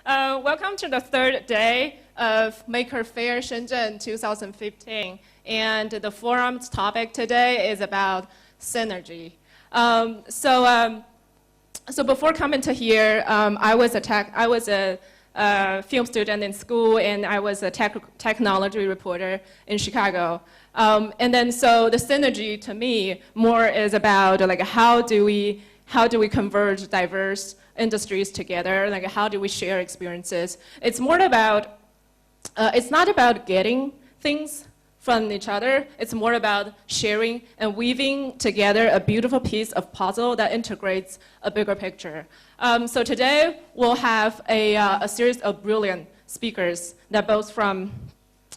Welcome to the third day of Maker Faire Shenzhen 2015. And the forum's topic today is about synergy. So before coming to here, I was a film student in school, and I was a technology reporter in Chicago. And then so the synergy to me more is about like how do we converge diverse industries together, like how do we share experiences. It's more about, it's not about getting things from each other, it's more about sharing and weaving together a beautiful piece of puzzle that integrates a bigger picture. So today we'll have a series of brilliant speakers that both from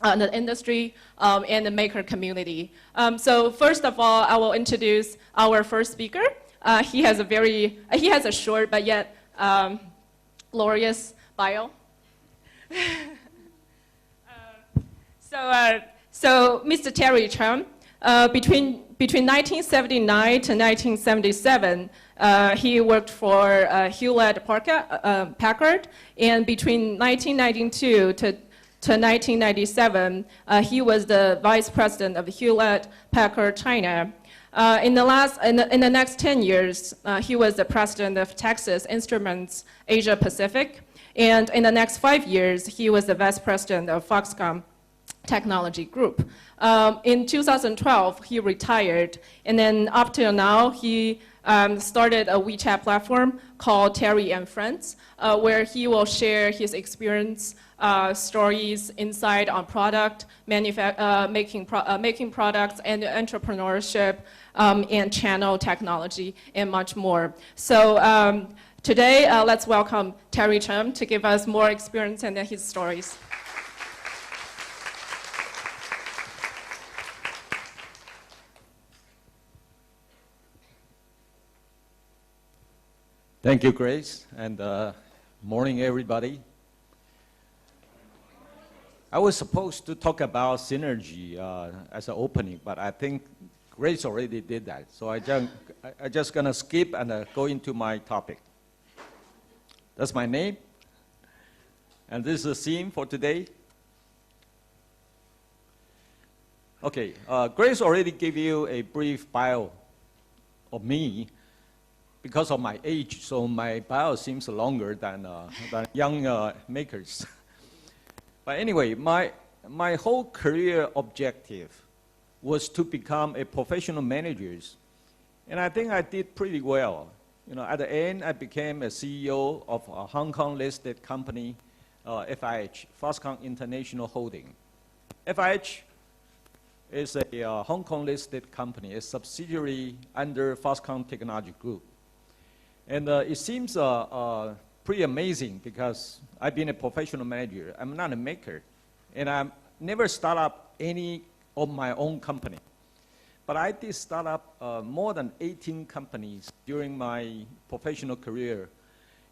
the industry and the maker community. So first of all, I will introduce our first speaker. He has a short but yet glorious bio. So Mr. Terry Cheng, between 1979 to 1977, he worked for Hewlett-Packard, and between 1992 to 1997, he was the vice president of Hewlett-Packard China. In the next 10 years, he was the president of Texas Instruments Asia Pacific, and in the next 5 years, he was the vice president of Foxconn Technology Group. In 2012, he retired, and then up till now, he started a WeChat platform called Terry and Friends, where he will share his experience, stories, insight on product, making products, and entrepreneurship, and channel technology, and much more. So today, let's welcome Terry Cheng to give us more experience and his stories. Thank you, Grace, and morning, everybody. I was supposed to talk about synergy as an opening, but I think Grace already did that. So I just gonna skip and go into my topic. That's my name, and this is the theme for today. Okay, Grace already gave you a brief bio of me. Because of my age, so my bio seems longer than young makers. But anyway, my whole career objective was to become a professional manager, and I think I did pretty well. You know, at the end, I became a CEO of a Hong Kong-listed company, FIH, Foxconn International Holding. FIH is a Hong Kong-listed company, a subsidiary under Foxconn Technology Group. And it seems pretty amazing because I've been a professional manager. I'm not a maker, and I never start up any of my own company. But I did start up more than 18 companies during my professional career.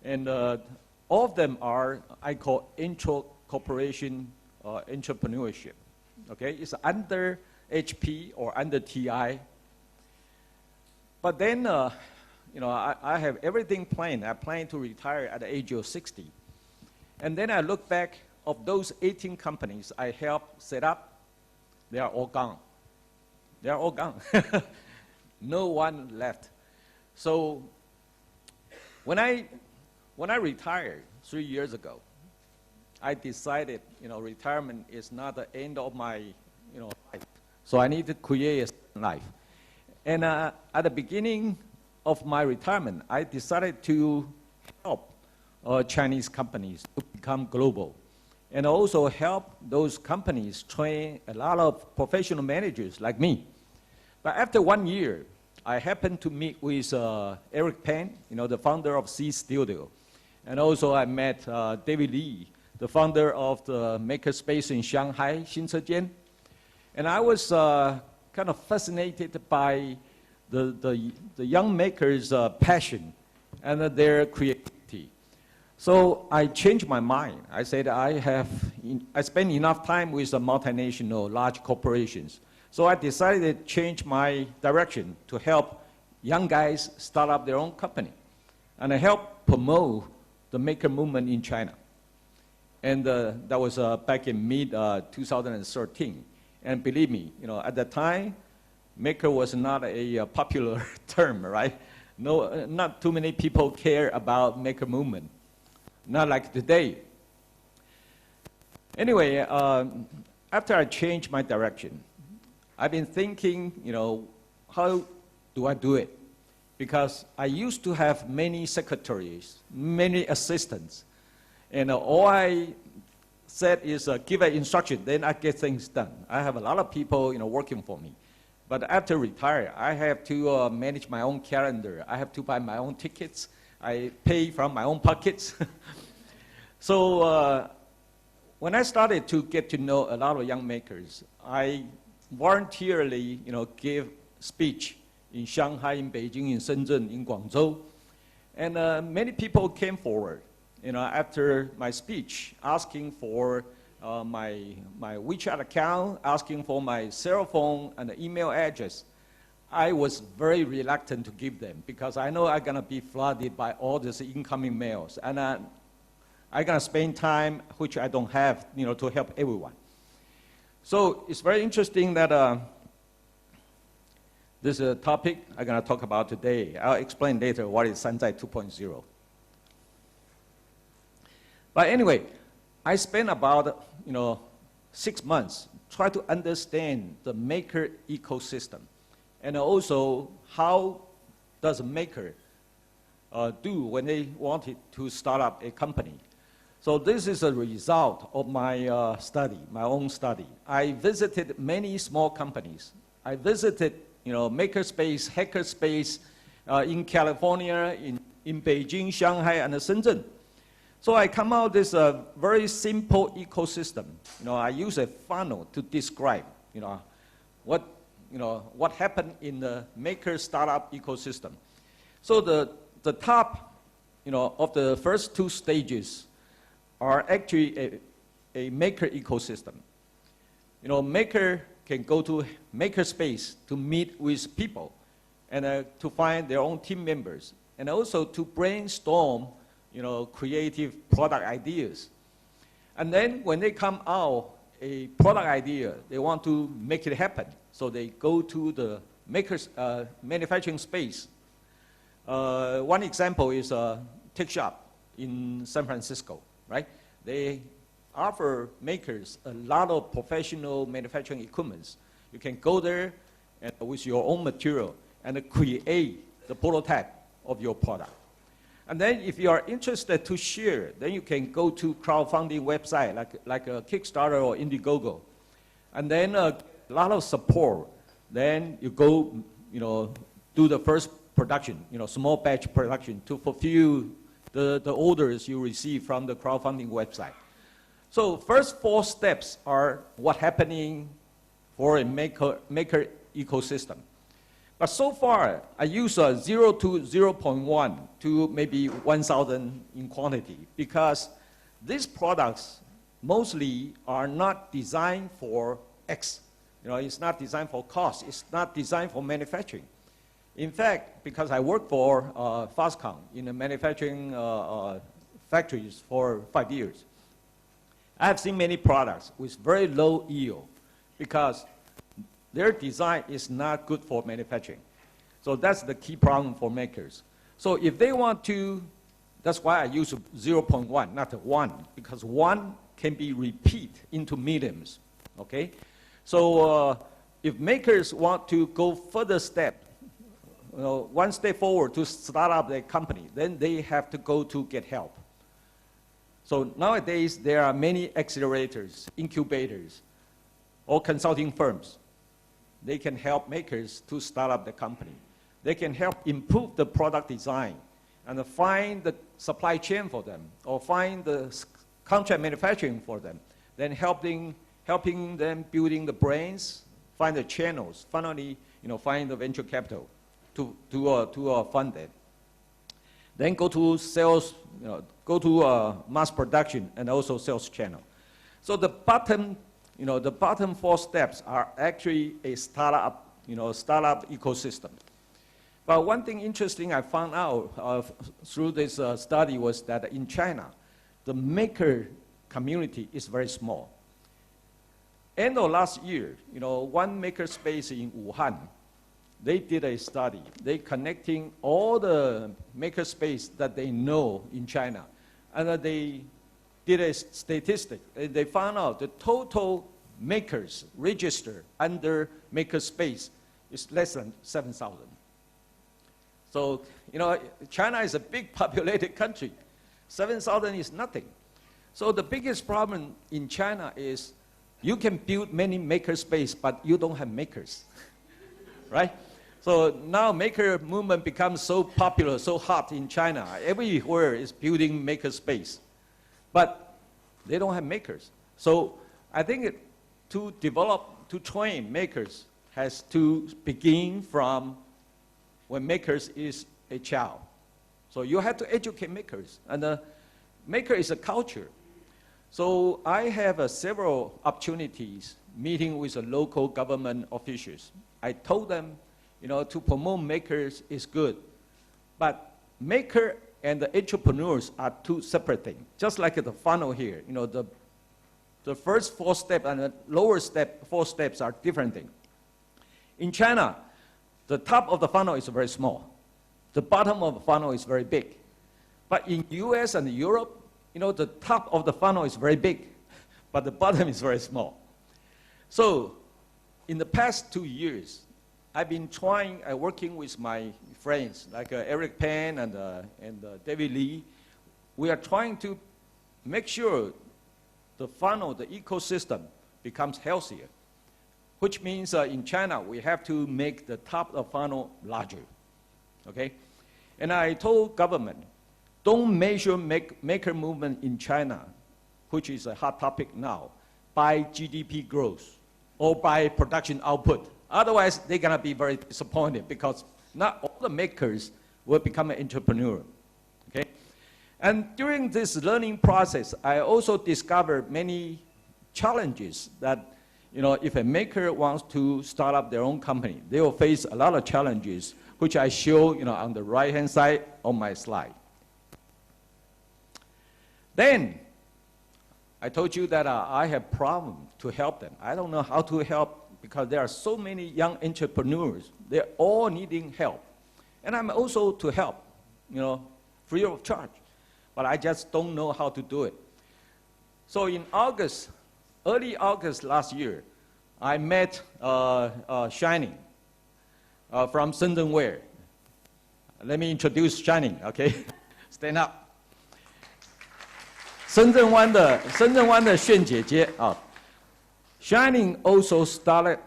And all of them are, I call intra-corporation entrepreneurship. Okay, it's under HP or under TI. But then, you know, I have everything planned. I plan to retire at the age of 60. And then I look back of those 18 companies I helped set up, they are all gone. They are all gone. No one left. So when I retired 3 years ago, I decided, you know, retirement is not the end of my, you know, life. So I need to create a life. And at the beginning of my retirement, I decided to help Chinese companies to become global, and also help those companies train a lot of professional managers like me. But after 1 year, I happened to meet with Eric Pan, you know, the founder of C Studio, and also I met David Lee, the founder of the makerspace in Shanghai, Shenzhen, and I was kind of fascinated by the young makers' passion and their creativity. So I changed my mind. I said I spend enough time with the multinational large corporations. So I decided to change my direction to help young guys start up their own company. And I help promote the maker movement in China. And that was back in mid-2013. And believe me, at that time, maker was not a popular term, right? No, not too many people care about maker movement, not like today. Anyway, after I changed my direction, I've been thinking, how do I do it? Because I used to have many secretaries, many assistants, and all I said is give an instruction, then I get things done. I have a lot of people, working for me. But after retire, I have to manage my own calendar. I have to buy my own tickets. I pay from my own pockets. So when I started to get to know a lot of young makers, I voluntarily, give speech in Shanghai, in Beijing, in Shenzhen, in Guangzhou. And many people came forward, after my speech, asking for my WeChat account, asking for my cell phone and email address. I was very reluctant to give them because I know I'm going to be flooded by all these incoming mails. And I'm going to spend time, which I don't have, to help everyone. So it's very interesting that this is a topic I'm going to talk about today. I'll explain later what is Shenzhen 2.0. But anyway, I spent about 6 months trying to understand the maker ecosystem, and also how does a maker do when they wanted to start up a company. So this is a result of my study, my own study. I visited many small companies. I visited makerspace, hackerspace in California, in Beijing, Shanghai, and Shenzhen. So I come out with a very simple ecosystem. I use a funnel to describe, what happened in the maker startup ecosystem. So the top, of the first two stages are actually a maker ecosystem. Maker can go to makerspace to meet with people and to find their own team members, and also to brainstorm creative product ideas. And then when they come out a product idea, they want to make it happen. So they go to the makers manufacturing space. One example is a tech shop in San Francisco, right? They offer makers a lot of professional manufacturing equipments. You can go there and with your own material and create the prototype of your product. And then if you are interested to share, then you can go to crowdfunding website like a Kickstarter or Indiegogo. And then a lot of support. Then you go, do the first production, small batch production to fulfill the orders you receive from the crowdfunding website. So first 4 steps are what happening for a maker ecosystem. But so far, I use 0 to 0.1 to maybe 1,000 in quantity because these products mostly are not designed for X. It's not designed for cost. It's not designed for manufacturing. In fact, because I work for Foxconn in the manufacturing factories for 5 years, I have seen many products with very low yield because their design is not good for manufacturing. So that's the key problem for makers. So if they want to, that's why I use 0.1, not 1, because 1 can be repeat into millions, okay? So if makers want to go further step, one step forward to start up their company, then they have to go to get help. So nowadays, there are many accelerators, incubators, or consulting firms. They can help makers to start up the company. They can help improve the product design and find the supply chain for them, or find the contract manufacturing for them, then helping them building the brains, find the channels, finally, find the venture capital to fund it. Then go to sales, go to mass production and also sales channel. So the bottom 4 steps are actually a startup ecosystem. But one thing interesting I found out through this study was that in China, the maker community is very small. End of last year, one maker space in Wuhan, they did a study. They connecting all the maker space that they know in China. And they did a statistic. They found out the total makers registered under maker space is less than 7,000. So, China is a big populated country. 7,000 is nothing. So the biggest problem in China is you can build many maker space, but you don't have makers, right? So now maker movement becomes so popular, so hot in China. Everywhere is building maker space, but they don't have makers. So I think to train makers has to begin from when makers is a child. So you have to educate makers, and maker is a culture. So I have several opportunities meeting with the local government officials. I told them, to promote makers is good, but maker and the entrepreneurs are two separate things. Just like the funnel here, the first 4 steps and the lower 4 steps are different things. In China, the top of the funnel is very small. The bottom of the funnel is very big. But in US and Europe, the top of the funnel is very big, but the bottom is very small. So in the past 2 years, I've been working with my friends, like Eric Pan and David Lee. We are trying to make sure the funnel, the ecosystem, becomes healthier, which means in China, we have to make the top of the funnel larger, okay? And I told government, don't measure maker movement in China, which is a hot topic now, by GDP growth or by production output. Otherwise, they're going to be very disappointed because not all the makers will become an entrepreneur, okay? And during this learning process, I also discovered many challenges that, if a maker wants to start up their own company, they will face a lot of challenges, which I show, on the right-hand side on my slide. Then, I told you that I have problems to help them. I don't know how to help because there are so many young entrepreneurs. They're all needing help. And I'm also to help, free of charge. But I just don't know how to do it. So in August, early August last year, I met Cheng from ShenzhenWare. Let me introduce Cheng, okay? Stand up. 深圳湾的炫姐姐啊 Cheng also started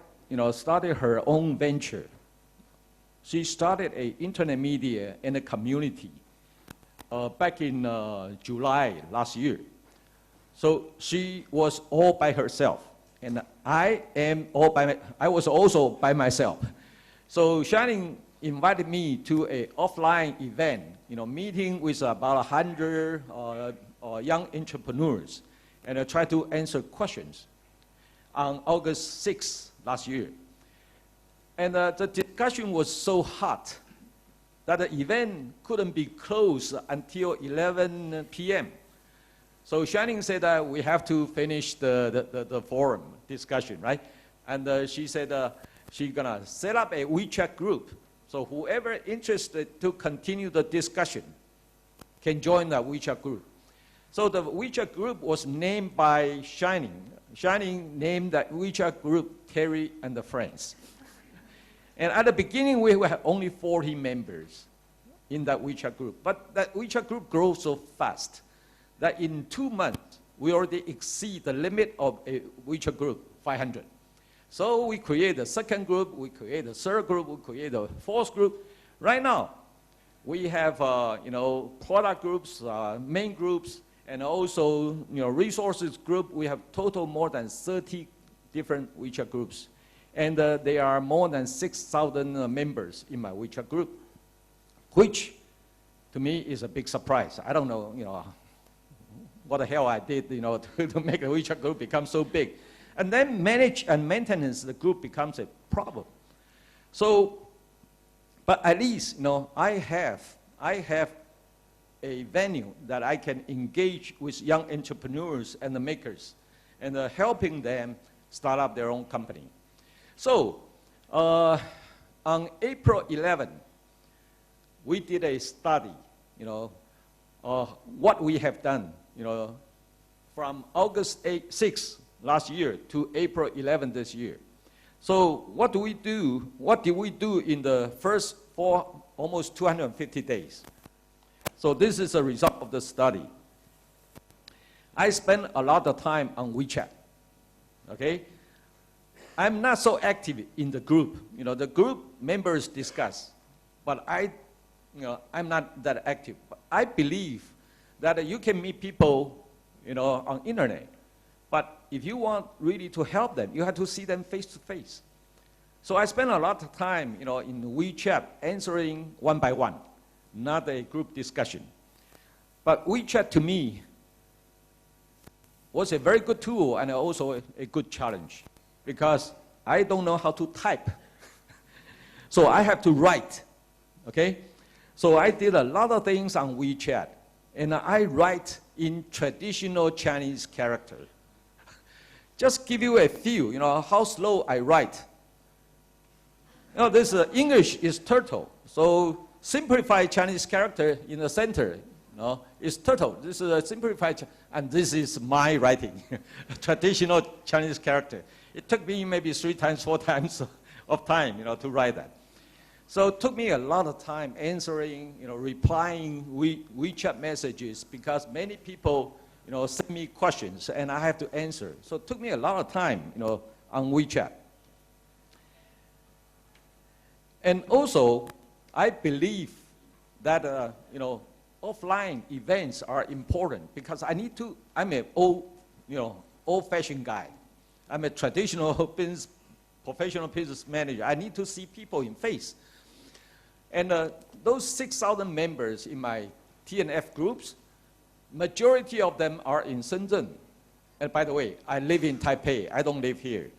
her own venture. She started an internet media and a community back in July last year. So she was all by herself, and I was also by myself. So Cheng invited me to an offline event, meeting with about 100 young entrepreneurs, and I tried to answer questions on August 6th last year. And the discussion was so hot that the event couldn't be closed until 11 p.m. So Cheng said that we have to finish the forum discussion, right? And she said she's gonna set up a WeChat group. So whoever interested to continue the discussion can join the WeChat group. So the WeChat group was named by Cheng. Cheng named that WeChat group Terry and the Friends. And at the beginning, we had only 40 members in that WeChat group. But that WeChat group grows so fast that in 2 months, we already exceed the limit of a WeChat group, 500. So we create a second group, we create a third group, we create a fourth group. Right now, we have product groups, main groups, and also resources group. We have total more than 30 different WeChat groups. And there are more than 6,000 members in my WeChat group, which to me is a big surprise. I don't know, what the hell I did, to make the WeChat group become so big. And then manage and maintenance the group becomes a problem. So But at least, I have a venue that I can engage with young entrepreneurs and the makers, and helping them start up their own company. So, on April 11, we did a study, what we have done, from August 6 last year to April 11 this year. So what do we do? What did we do in the first almost 250 days? So this is a result of the study. I spent a lot of time on WeChat, okay? I'm not so active in the group. The group members discuss, but I'm not that active. But I believe that you can meet people, on internet. But if you want really to help them, you have to see them face to face. So I spent a lot of time, in WeChat answering one by one, not a group discussion. But WeChat to me was a very good tool and also a good challenge, because I don't know how to type. So I have to write, okay? So I did a lot of things on WeChat, and I write in traditional Chinese character. Just give you a few, how slow I write. This English is turtle, so simplified Chinese character in the center, is turtle. This is a simplified, and this is my writing, traditional Chinese character. It took me maybe 3 times, 4 times of time, to write that. So it took me a lot of time answering, replying WeChat messages, because many people, send me questions and I have to answer. So it took me a lot of time, on WeChat. And also, I believe that, offline events are important, because I'm an old-fashioned guy. I'm a traditional professional business manager. I need to see people in face. And those 6,000 members in my TNF groups, majority of them are in Shenzhen. And by the way, I live in Taipei. I don't live here.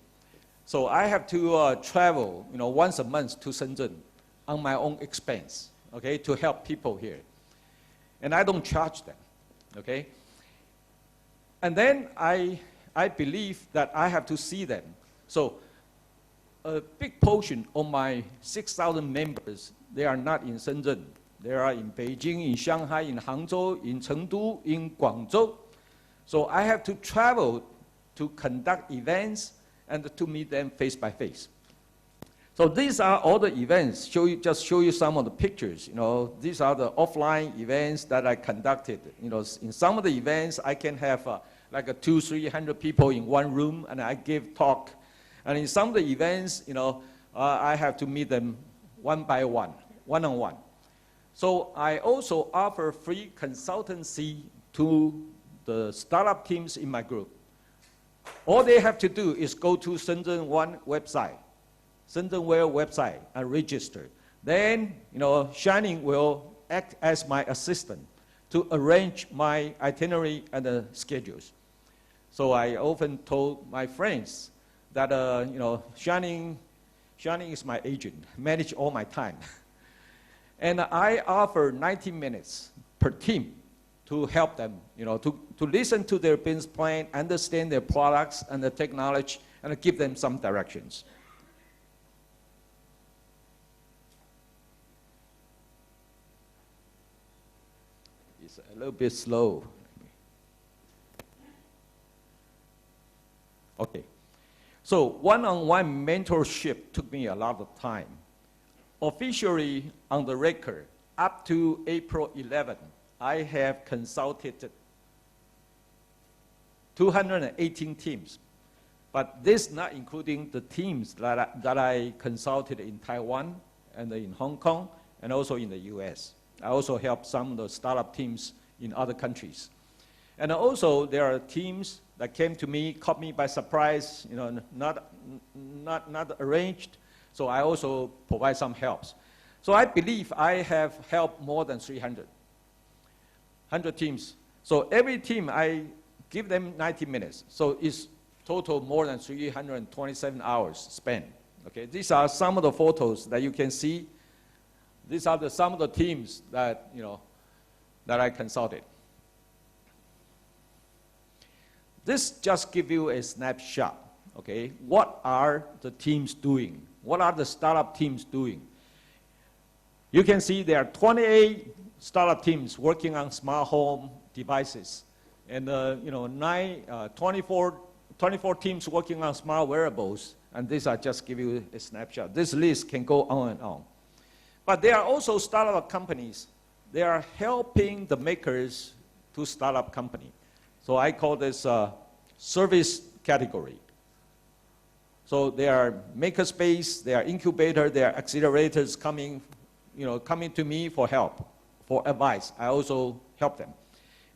So I have to travel, once a month to Shenzhen on my own expense, okay, to help people here. And I don't charge them, okay? And then I believe that I have to see them. So a big portion of my 6,000 members, they are not in Shenzhen. They are in Beijing, in Shanghai, in Hangzhou, in Chengdu, in Guangzhou. So I have to travel to conduct events and to meet them face by face. So these are all the events. Just show you some of the pictures. These are the offline events that I conducted. In some of the events, I can have like 200-300 people in one room, and I give talk. And in some of the events, I have to meet them one by one, one-on-one. So I also offer free consultancy to the startup teams in my group. All they have to do is go to ShenzhenWare website, ShenzhenWare website, and register. Then, Shining will act as my assistant to arrange my itinerary and the schedules. So I often told my friends that, Shining is my agent, manage all my time. And I offer 90 minutes per team to help them, to listen to their business plan, understand their products and the technology, and give them some directions. It's a little bit slow. Okay. So one-on-one mentorship took me a lot of time. Officially, on the record, up to April 11, I have consulted 218 teams. But this not including the teams that I consulted in Taiwan and in Hong Kong and also in the US. I also helped some of the startup teams in other countries. And also there are teams that came to me, caught me by surprise, not arranged. So I also provide some helps. So I believe I have helped more than 300 teams. So every team, I give them 90 minutes. So it's total more than 327 hours spent. Okay, these are some of the photos that you can see these are some of the teams that, that I consulted. This just gives you a snapshot, okay? What are the teams doing? What are the startup teams doing? You can see there are 28 startup teams working on smart home devices, and 24 teams working on smart wearables, and these are just give you a snapshot. This list can go on and on. But there are also startup companies. They are helping the makers to start up company. So I call this service category. So they are makerspace, they are incubator, they are accelerators coming to me for help, for advice. I also help them.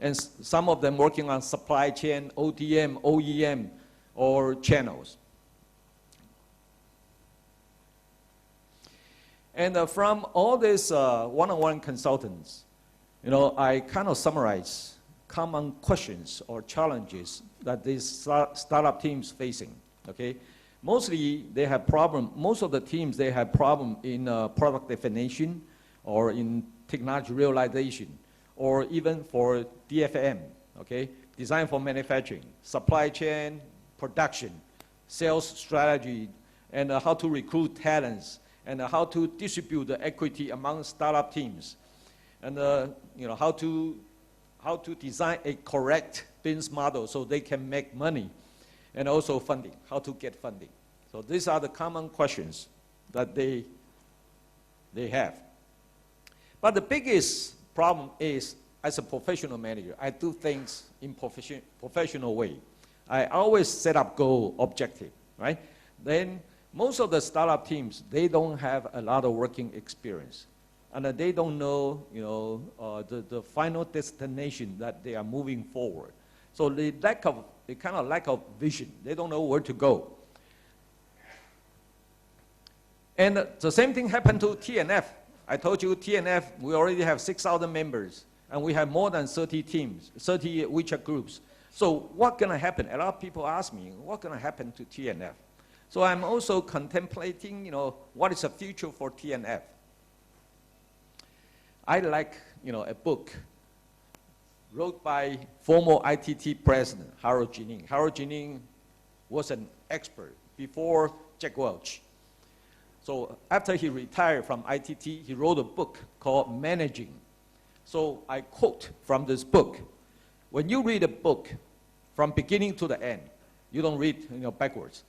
And some of them working on supply chain, ODM, OEM, or channels. And from all these one-on-one consultants, I kind of summarize common questions or challenges that these startup teams facing, okay? Mostly they have problem, most of the teams, they have problem in product definition or in technology realization or even for DFM, okay? Design for manufacturing, supply chain, production, sales strategy, and how to recruit talents, and how to distribute the equity among startup teams, and how to design a correct business model so they can make money, and also funding, how to get funding. So these are the common questions that they have. But the biggest problem is, as a professional manager, I do things in professional way. I always set up goal objective, right? Then most of the startup teams, they don't have a lot of working experience. And they don't know, the final destination that they are moving forward. So the kind of lack of vision. They don't know where to go. And the same thing happened to TNF. I told you TNF, we already have 6,000 members, and we have more than 30 teams, 30 WeChat groups. So what's going to happen? A lot of people ask me, what's going to happen to TNF? So I'm also contemplating, what is the future for TNF? I like, a book wrote by former ITT president, Harold Jinning. Harold Jinning was an expert before Jack Welch. So after he retired from ITT, he wrote a book called Managing. So I quote from this book. When you read a book from beginning to the end, you don't read backwards.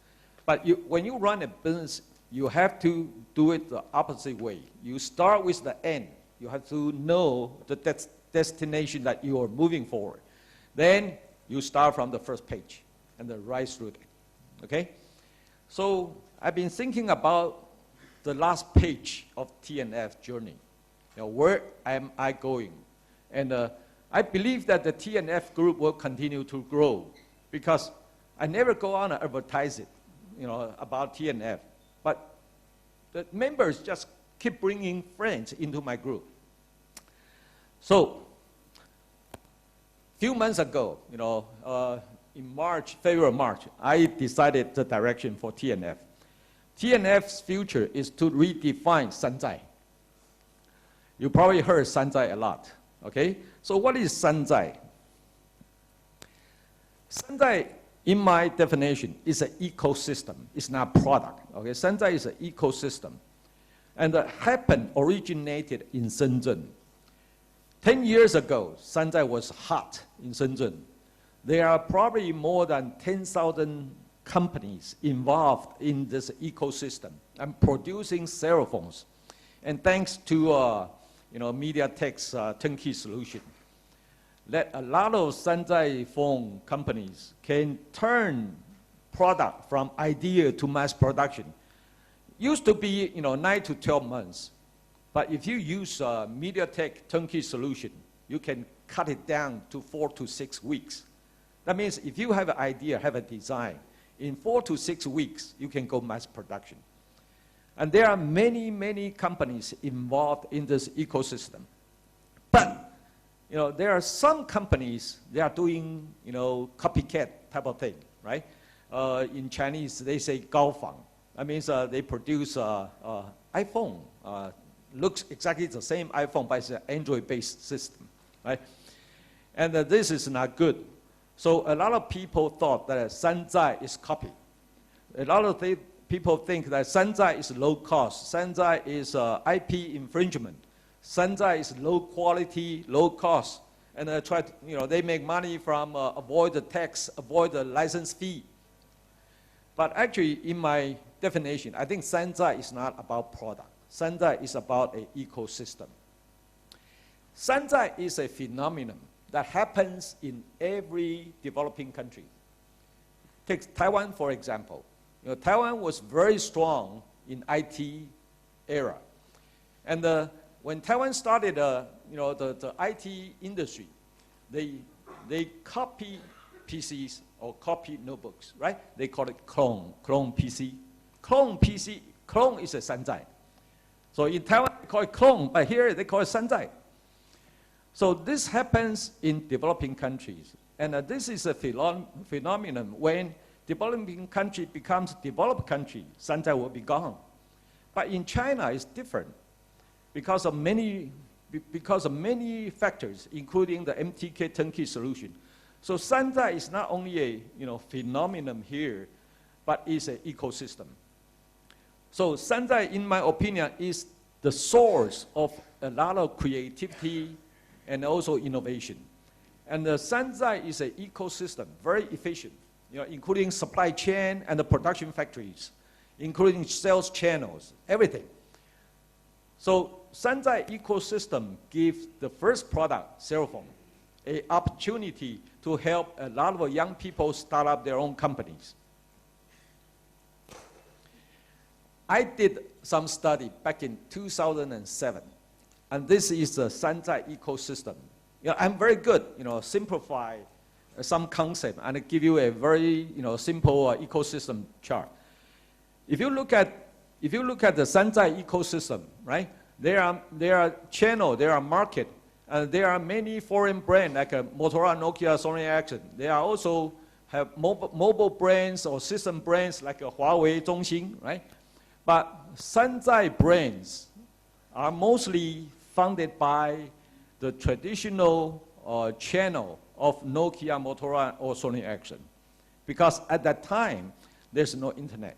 But when you run a business, you have to do it the opposite way. You start with the end. You have to know the destination that you are moving forward. Then you start from the first page and then right through it. Okay? So I've been thinking about the last page of TNF journey. Where am I going? And I believe that the TNF group will continue to grow because I never go on and advertise it, about TNF. But the members just keep bringing friends into my group. So, a few months ago, in February, March, I decided the direction for TNF. TNF's future is to redefine Sanzai. You probably heard Sanzai a lot, okay? So what is Sanzai? Sanzai, in my definition, is an ecosystem. It's not a product, okay? Sanzai is an ecosystem. And originated in Shenzhen. 10 years ago, Sanzai was hot in Shenzhen. There are probably more than 10,000 companies involved in this ecosystem and producing cell phones. And thanks to MediaTek's turnkey solution, that a lot of Sanzai phone companies can turn product from idea to mass production. Used to be 9 to 12 months. But if you use MediaTek turnkey solution, you can cut it down to 4 to 6 weeks. That means if you have an idea, have a design, in 4 to 6 weeks, you can go mass production. And there are many, many companies involved in this ecosystem. But, there are some companies, they are doing, copycat type of thing, right? In Chinese, they say 高仿. That means they produce iPhone, looks exactly the same iPhone, but it's an Android-based system, right? And this is not good. So a lot of people thought that Shenzhen is copy. A lot of people think that Shenzhen is low cost. Shenzhen is IP infringement. Shenzhen is low quality, low cost. And try to, they make money from avoid the tax, avoid the license fee. But actually, in my definition, I think Shenzhen is not about product. Shenzhen is about an ecosystem. Shenzhen is a phenomenon that happens in every developing country. Take Taiwan, for example. Taiwan was very strong in IT era. And when Taiwan started the IT industry, they copy PCs or copy notebooks, right? They call it clone PC. Clone PC, clone is a Shenzhen. So in Taiwan, they call it clone, but here they call it Shenzhen. So this happens in developing countries. And this is a phenomenon when developing country becomes developed country, Shenzhen will be gone. But in China, it's different because of many factors, including the MTK turnkey solution. So Shenzhen is not only a phenomenon here, but is an ecosystem. So Shenzhen, in my opinion, is the source of a lot of creativity and also innovation. And Shenzhen is an ecosystem, very efficient, including supply chain and the production factories, including sales channels, everything. So Shenzhen ecosystem gives the first product, cell phone, an opportunity to help a lot of young people start up their own companies. I did some study back in 2007, and this is the Shenzhen ecosystem. I'm very good, simplify some concept and give you a very, simple ecosystem chart. If you look at the Shenzhen ecosystem, right? There are channel, there are market, and there are many foreign brands like Motorola, Nokia, Sony Ericsson. They are also have mobile brands or system brands like Huawei, Zhongxin, right? But Shenzhen brands are mostly funded by the traditional channel of Nokia, Motorola, or Sony Ericsson. Because at that time, there's no internet.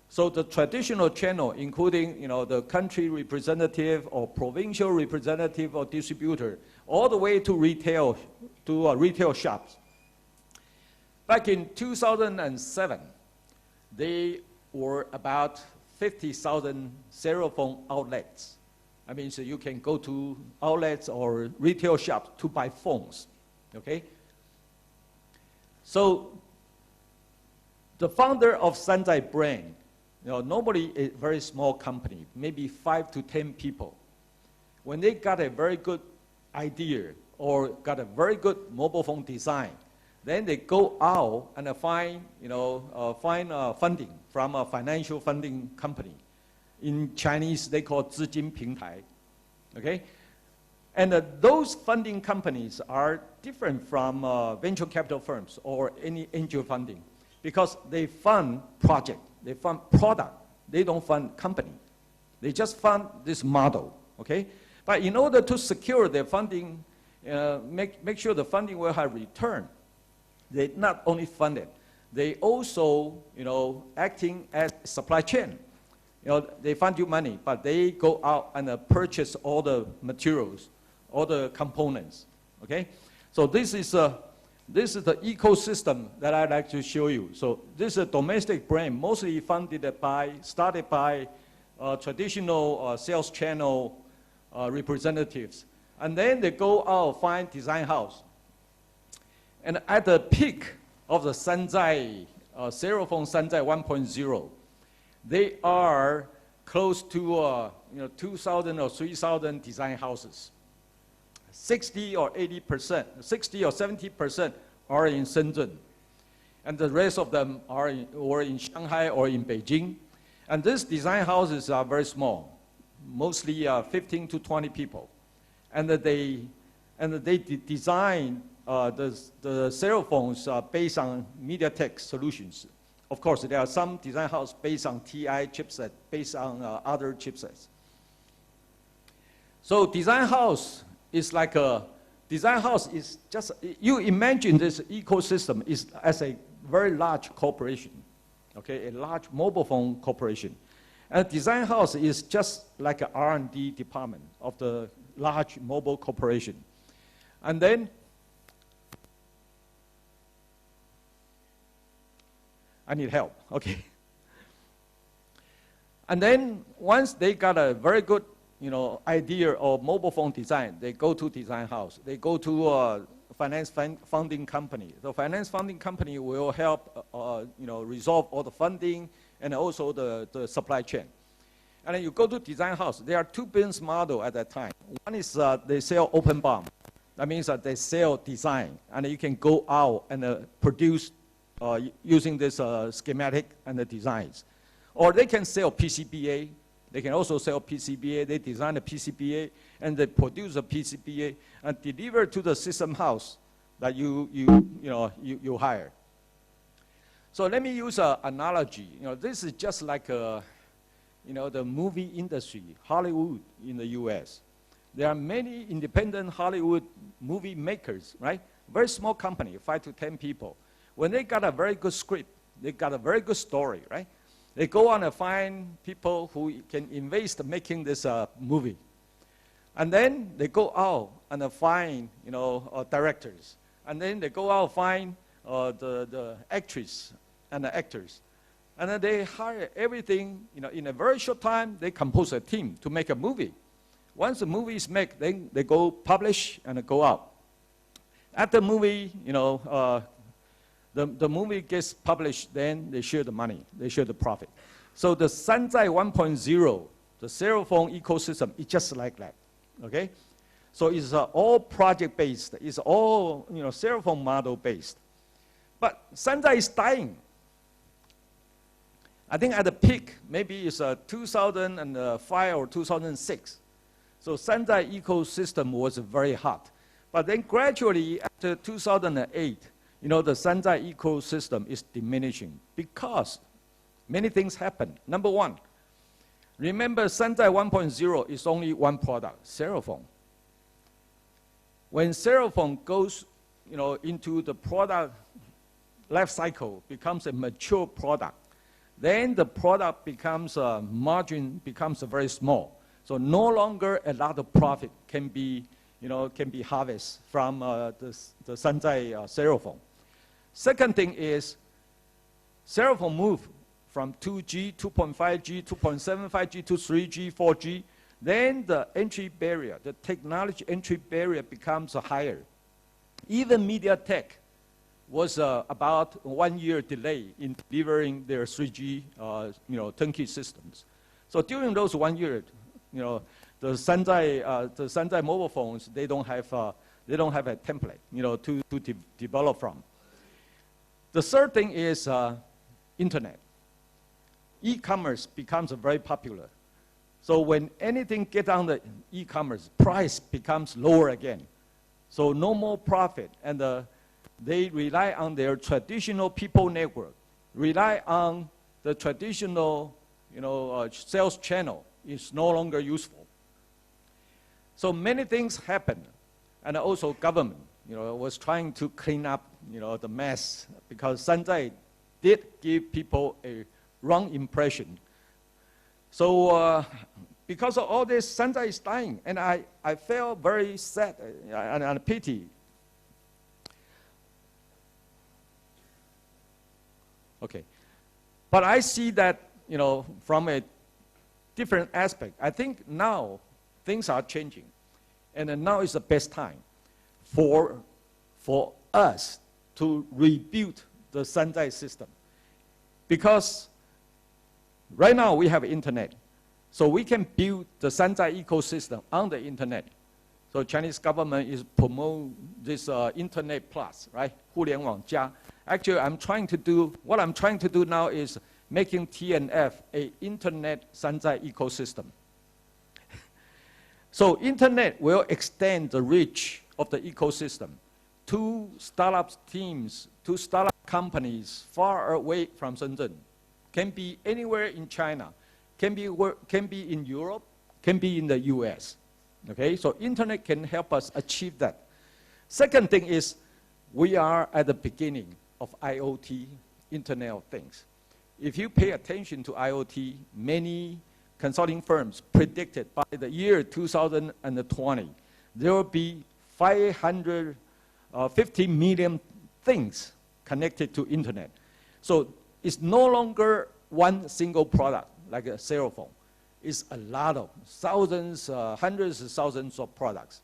So the traditional channel, including the country representative or provincial representative or distributor, all the way to retail shops. Back in 2007, they were about 50,000 cell phone outlets. I mean, so you can go to outlets or retail shops to buy phones, okay? So the founder of Shenzhen brand, normally a very small company, maybe 5 to 10 people. When they got a very good idea or got a very good mobile phone design, then they go out and find funding from a financial funding company. In Chinese, they call 资金平台, okay? And those funding companies are different from venture capital firms or any angel funding because they fund project, they fund product, they don't fund company. They just fund this model, okay? But in order to secure their funding, make sure the funding will have return, they not only fund it, they also, acting as supply chain. They fund you money, but they go out and purchase all the materials, all the components, okay? So this is the ecosystem that I'd like to show you. So this is a domestic brand, mostly started by traditional sales channel representatives. And then they go out, find design house. And at the peak of the Shenzhen, cell phone Shenzhen 1.0, they are close to 2,000 or 3,000 design houses. 60 or 80%, 60 or 70% are in Shenzhen. And the rest of them were in Shanghai or in Beijing. And these design houses are very small, mostly 15 to 20 people. And they design the cell phones based on MediaTek solutions. Of course, there are some design houses based on TI chipset, based on other chipsets. So design house is like a, design house is just, you imagine this ecosystem is as a very large corporation, okay, a large mobile phone corporation. And design house is just like an R&D department of the large mobile corporation. And then, I need help, okay. And then once they got a very good, idea of mobile phone design, they go to design house. They go to a finance funding company. The finance funding company will help, resolve all the funding and also the supply chain. And then you go to design house. There are two business models at that time. One is they sell open BOM. That means that they sell design, and you can go out and produce using this schematic and the designs. Or they can sell PCBA. They can also sell PCBA. They design a PCBA, and they produce a PCBA and deliver to the system house that you hire. So let me use an analogy. This is just like the movie industry, Hollywood in the U.S. There are many independent Hollywood movie makers, right? Very small company, 5 to 10 people. When they got a very good script, they got a very good story, right? They go on and find people who can invest making this movie. And then they go out and find, directors. And then they go out and find the actress and the actors. And then they hire everything, in a very short time, they compose a team to make a movie. Once the movie is made, then they go publish and go out. After the movie, the movie gets published, then they share the money, they share the profit. So the Shenzhen 1.0, the cell phone ecosystem, is just like that, okay? So it's all project-based, it's all cell phone model-based. But Shenzhen is dying. I think at the peak, maybe it's 2005 or 2006. So Shenzhen ecosystem was very hot. But then gradually, after 2008, the Shenzhen ecosystem is diminishing because many things happen. Number one, remember Shenzhen 1.0 is only one product, cell phone. When cell phone goes into the product life cycle, becomes a mature product, then the product becomes, margin becomes very small. So no longer a lot of profit can be harvested from the Shenzhen cell phone. Second thing is, cell phone move from 2G, 2.5G, 2.75G to 3G, 4G. Then the entry barrier, the technology entry barrier becomes higher. Even MediaTek was about 1 year delay in delivering their 3G, turnkey systems. So during those 1 year, the Shenzhen mobile phones, they don't have a template, to develop from. The third thing is internet. E-commerce becomes very popular. So when anything gets on the e-commerce, price becomes lower again. So no more profit, and they rely on their traditional people network, rely on the traditional, sales channel is no longer useful. So many things happen, and also government, was trying to clean up, the mess, because Shenzhen did give people a wrong impression. So because of all this, Shenzhen is dying, and I felt very sad and pity. Okay, but I see that, from a different aspect. I think now things are changing, and now is the best time for us to rebuild the Shenzhen system. Because right now we have internet, so we can build the Shenzhen ecosystem on the internet. So Chinese government is promote this internet plus, right? 互联网加. Actually, what I'm trying to do now is making TNF a internet Shenzhen ecosystem. So internet will extend the reach of the ecosystem to startup teams, to startup companies far away from Shenzhen. Can be anywhere in China, can be in Europe, can be in the US. Okay, so internet can help us achieve that. Second thing is, we are at the beginning of IoT, Internet of Things. If you pay attention to IoT, many consulting firms predicted by the year 2020, there will be 550 million things connected to internet. So it's no longer one single product, like a cell phone. It's a lot of thousands, hundreds of thousands of products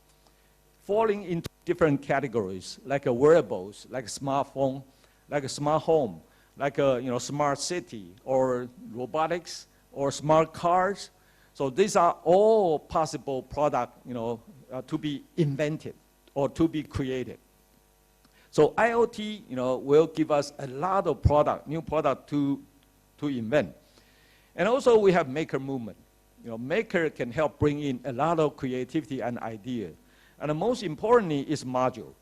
falling into different categories, like a wearables, like a smartphone, like a smart home, like a smart city, or robotics, or smart cars. So these are all possible products to be invented or to be created. So IoT will give us a lot of new product to invent. And also we have maker movement. Maker can help bring in a lot of creativity and idea. And most importantly is module.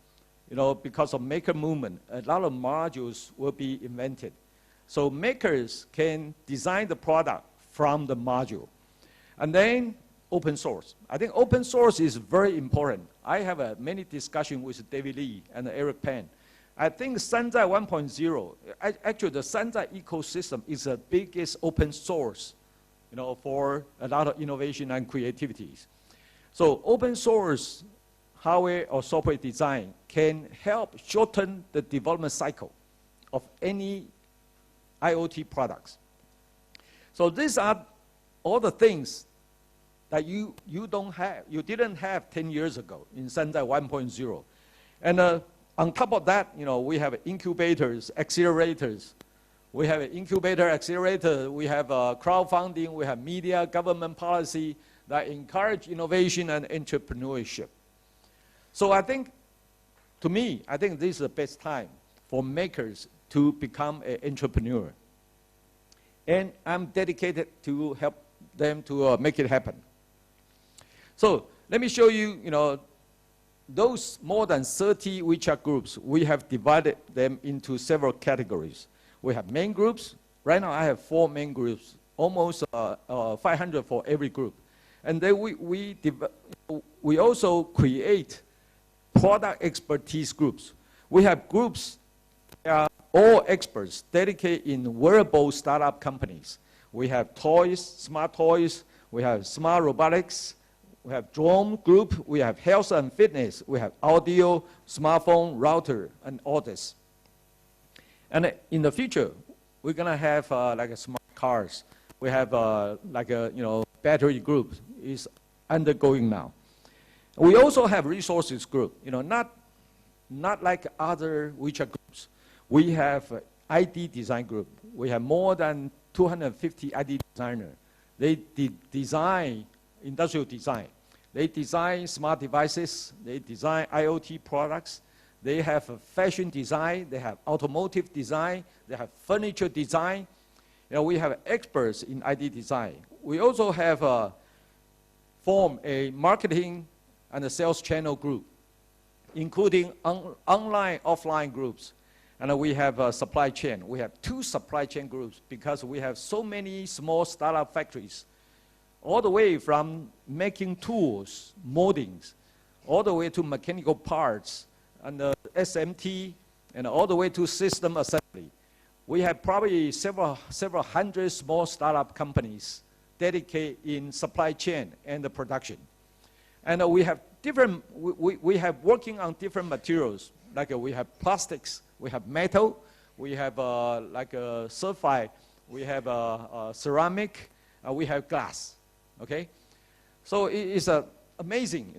Because of maker movement, a lot of modules will be invented. So makers can design the product from the module. And then open source. I think open source is very important. I have many discussions with David Lee and Eric Pan. I think ShenzhenWare 1.0, actually the ShenzhenWare ecosystem is the biggest open source for a lot of innovation and creativities. So open source hardware or software design can help shorten the development cycle of any IoT products. So these are all the things that you didn't have 10 years ago in ShenzhenWare 1.0. And on top of that, we have incubators, accelerators. We have an incubator, accelerator. We have crowdfunding. We have media, government policy that encourage innovation and entrepreneurship. So I think, to me, I think this is the best time for makers to become an entrepreneur. And I'm dedicated to help them to make it happen. So let me show you, those more than 30 WeChat groups. We have divided them into several categories. We have main groups. Right now I have 4 main groups, almost 500 for every group. And then we also create product expertise groups. We have groups that are all experts dedicated in wearable startup companies. We have toys, smart toys, we have smart robotics, we have drone group, we have health and fitness, we have audio, smartphone, router, and all this. And in the future, we're gonna have like a smart cars. We have like a battery group is undergoing now. We also have resources group. Not like other WeChat groups. We have ID design group. We have more than 250 ID designers. They design industrial design. They design smart devices. They design IoT products. They have fashion design. They have automotive design. They have furniture design. We have experts in ID design. We also have formed a marketing and a sales channel group, including online, offline groups. And we have a supply chain. We have 2 supply chain groups because we have so many small startup factories, all the way from making tools, moldings, all the way to mechanical parts, and SMT, and all the way to system assembly. We have probably several hundred small startup companies dedicated in supply chain and the production. And we have we have working on different materials, like we have plastics, we have metal, we have like a sulfide, we have ceramic, we have glass, okay? So it is amazing,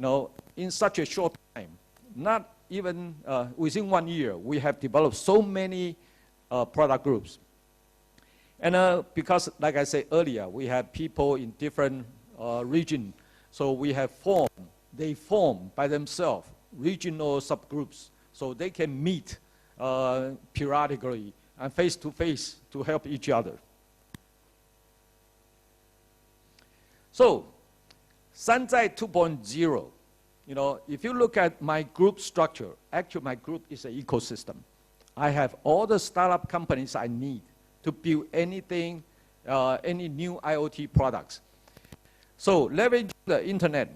in such a short time, not even within 1 year, we have developed so many product groups. And because, like I said earlier, we have people in different regions, so we have they form by themselves regional subgroups, so they can meet periodically and face-to-face to help each other. So, ShenzhenWare 2.0, if you look at my group structure, actually my group is an ecosystem. I have all the startup companies I need to build anything, any new IoT products. So leverage the internet,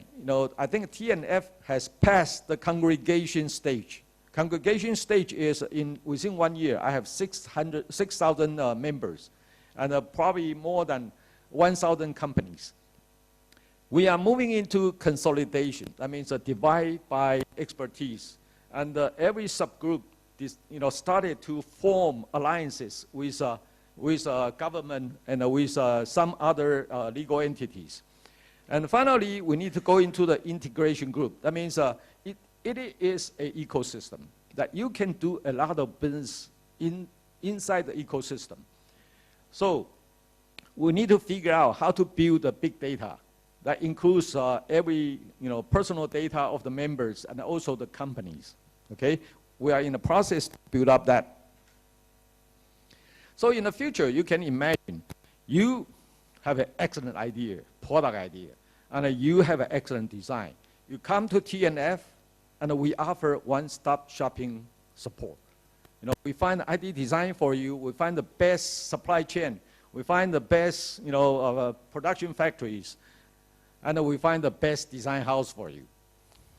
I think TNF has passed the congregation stage. Congregation stage is within 1 year, I have 6,000 members, and probably more than 1,000 companies. We are moving into consolidation. That means a divide by expertise. And every subgroup started to form alliances with government and with some other legal entities. And finally, we need to go into the integration group. That means it is an ecosystem that you can do a lot of business inside the ecosystem. So we need to figure out how to build the big data that includes every personal data of the members and also the companies. Okay, we are in the process to build up that. So in the future, you can imagine you have an excellent idea, product idea, and you have an excellent design. You come to TNF, and we offer one-stop shopping support. We find ID design for you. We find the best supply chain. We find the best, production factories, and we find the best design house for you.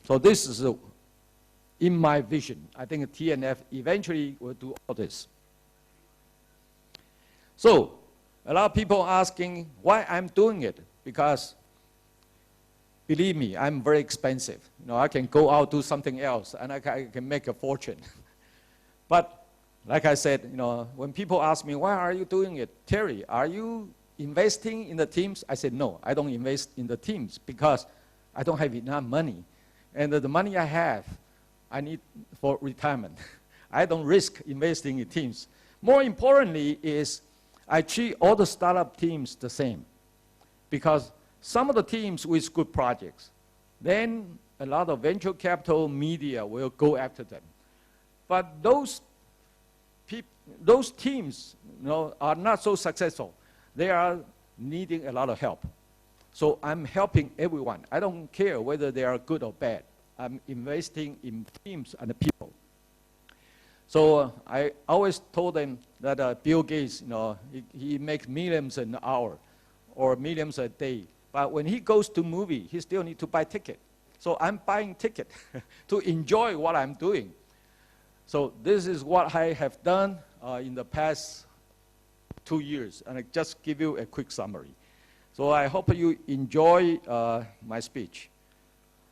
So this is, in my vision, I think TNF eventually will do all this. So a lot of people asking why I'm doing it, because believe me, I'm very expensive. I can go out, do something else, and I can make a fortune. But like I said, when people ask me, why are you doing it? Terry, are you investing in the teams? I said, no, I don't invest in the teams because I don't have enough money. And the money I have, I need for retirement. I don't risk investing in teams. More importantly is I treat all the startup teams the same, because some of the teams with good projects, then a lot of venture capital media will go after them. But those teams are not so successful. They are needing a lot of help. So I'm helping everyone. I don't care whether they are good or bad. I'm investing in teams and people. So I always told them that Bill Gates, he makes millions an hour or millions a day. But when he goes to movie, he still needs to buy ticket. So I'm buying ticket to enjoy what I'm doing. So this is what I have done in the past 2 years. And I just give you a quick summary. So I hope you enjoy my speech.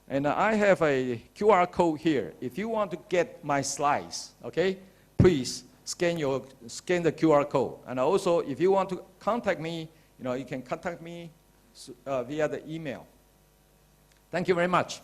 And I have a QR code here. If you want to get my slides, okay, please scan the QR code. And also, if you want to contact me, you can contact me via the email. Thank you very much.